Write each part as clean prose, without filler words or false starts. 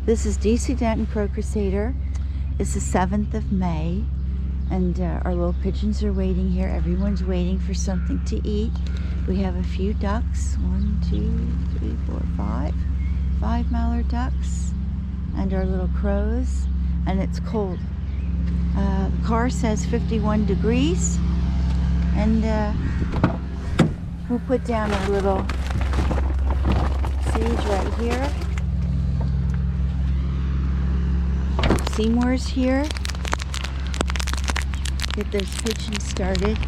This is DC Danton Crow Crusader. It's the 7th of May, and our little pigeons are waiting here. Everyone's waiting for something to eat. We have a few ducks. 1, 2, 3, 4, 5. 5 mallard ducks, and our little crows, and it's cold. The car says 51 degrees, and we'll put down our little sage right here. Seymour's here. Get those pigeons started,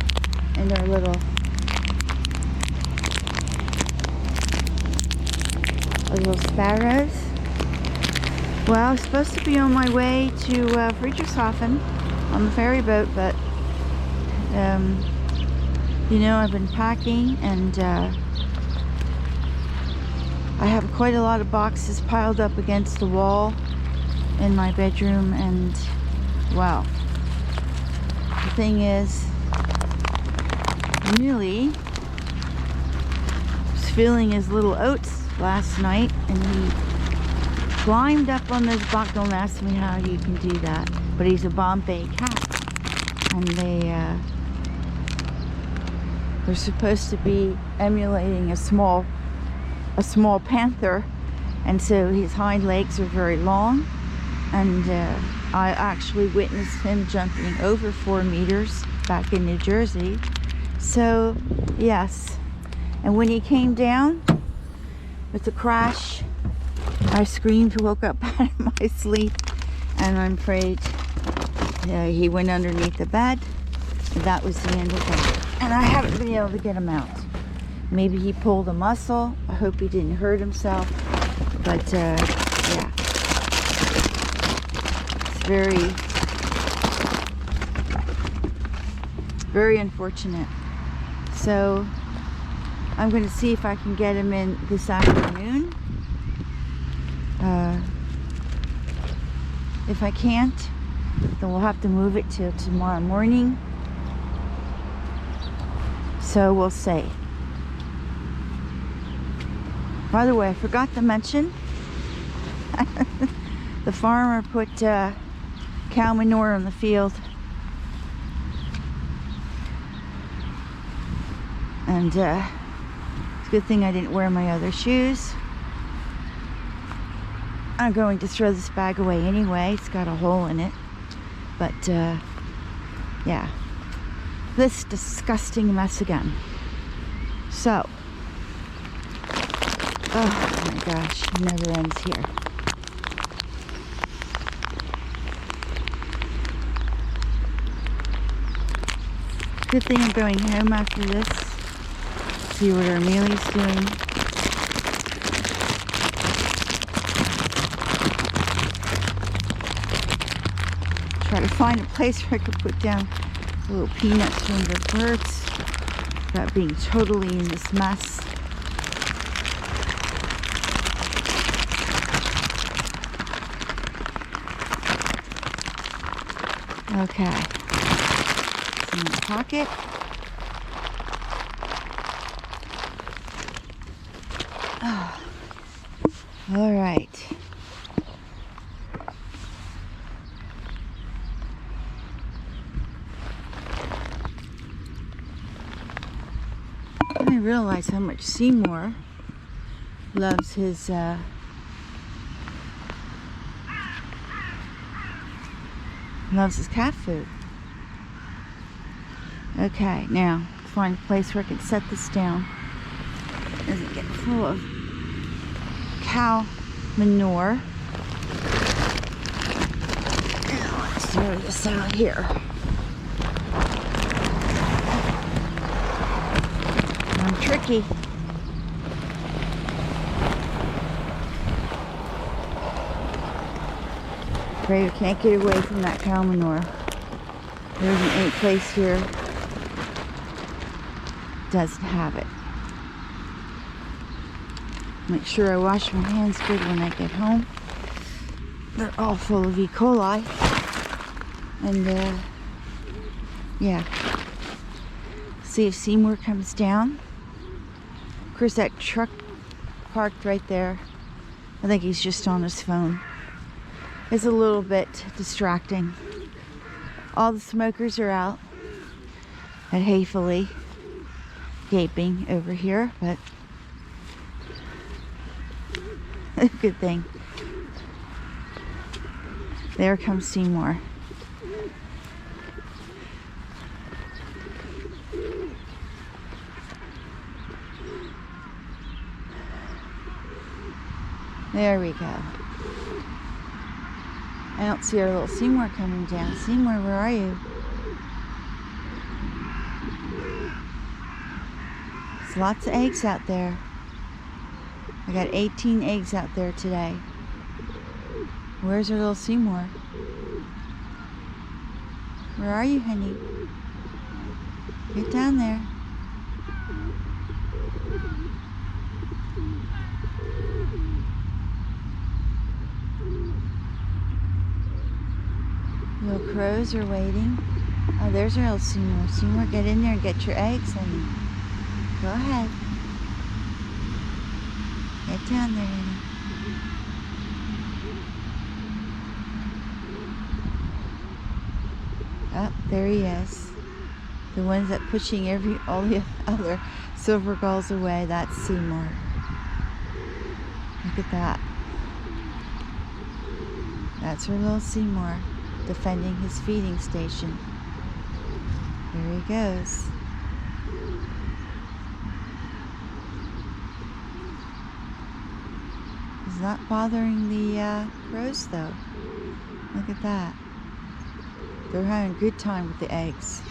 and our little sparrows. Well, I was supposed to be on my way to Friedrichshafen on the ferry boat, but you know, I've been packing, and I have quite a lot of boxes piled up against the wall in my bedroom, and wow. The thing is, Miele was feeling his little oats last night, and he climbed up on those boxes. Don't ask me how you can do that, but he's a Bombay cat, and they're supposed to be emulating a small panther, and so his hind legs are very long, and I actually witnessed him jumping over 4 meters back in New Jersey. So yes, and when he came down with the crash, I screamed, woke up out of my sleep, and I'm afraid he went underneath the bed. That was the end of that. And I haven't been able to get him out. Maybe he pulled a muscle. I hope he didn't hurt himself. But yeah, it's very, very unfortunate. So I'm going to see if I can get him in this afternoon. If I can't, then we'll have to move it till tomorrow morning. So we'll see. By the way, I forgot to mention, the farmer put cow manure on the field. And it's a good thing I didn't wear my other shoes. I'm going to throw this bag away anyway. It's got a hole in it. But yeah, this disgusting mess again. So, oh my gosh, it never ends here. Good thing I'm going home after this. See what our Miele's doing. Try to find a place where I could put down little peanuts from the birds without being totally in this mess. Okay. It's in my pocket. Oh. All right. I didn't realize how much Seymour loves his cat food. Okay, now find a place where I can set this down. Doesn't get full of cow manure. Now let's throw this out here. I'm tricky. Afraid I can't get away from that cow manure. There isn't any place here doesn't have it. Make sure I wash my hands good when I get home. They're all full of E. coli. And yeah. See if Seymour comes down. Of course, that truck parked right there. I think he's just on his phone. is a little bit distracting. All the smokers are out and hatefully gaping over here, but good thing. There comes Seymour. There we go. I don't see our little Seymour coming down. Seymour, where are you? There's lots of eggs out there. I got 18 eggs out there today. Where's our little Seymour? Where are you, honey? Get down there. Little crows are waiting. Oh, there's our little Seymour. Seymour, get in there and get your eggs, honey. Go ahead. Get down there, honey. Oh, there he is. The ones that pushing all the other silver gulls away, that's Seymour. Look at that. That's our little Seymour defending his feeding station. There he goes. He's not bothering the crows though. Look at that. They're having a good time with the eggs.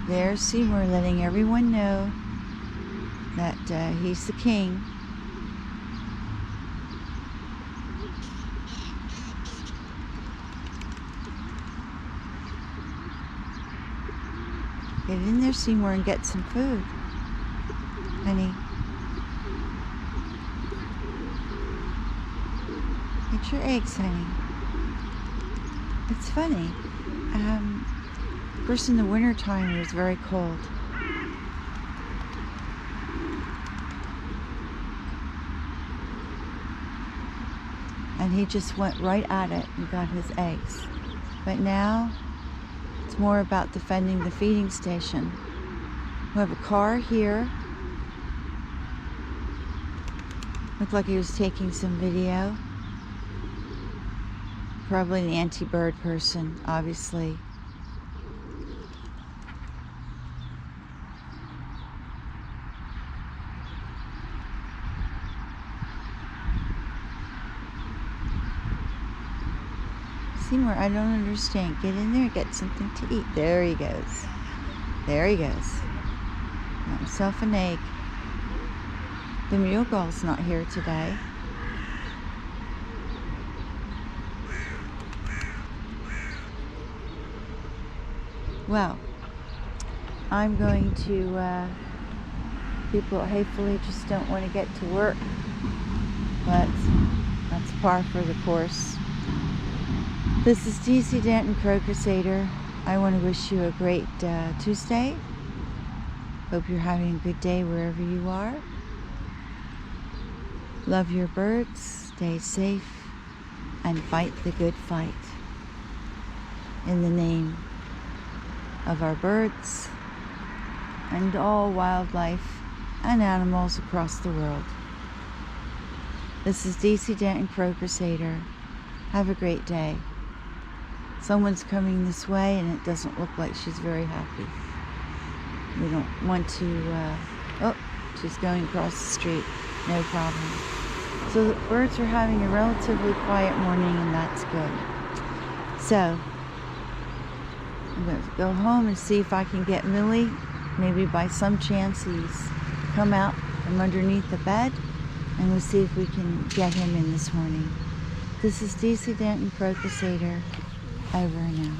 There's Seymour letting everyone know that he's the king. Get in there, Seymour, and get some food, honey. Get your eggs, honey. It's funny. Of course, in the winter time, it was very cold. And he just went right at it and got his eggs. But now, it's more about defending the feeding station. We have a car here. Looked like he was taking some video. Probably an anti-bird person, obviously. Seymour, I don't understand. Get in there and get something to eat. There he goes. There he goes. Got himself an egg. The mule gull's not here today. Well, I'm going to, people hatefully just don't want to get to work, but that's par for the course. This is DC Danton, Crow Crusader. I want to wish you a great Tuesday. Hope you're having a good day wherever you are. Love your birds, stay safe, and fight the good fight. In the name of our birds and all wildlife and animals across the world. This is DC Danton, Crow Crusader. Have a great day. Someone's coming this way and it doesn't look like she's very happy. We don't want to, oh, she's going across the street. No problem. So the birds are having a relatively quiet morning and that's good. So, I'm going to go home and see if I can get Millie. Maybe by some chance he's come out from underneath the bed, and we'll see if we can get him in this morning. This is DC Danton, Crow Crusader. Over now.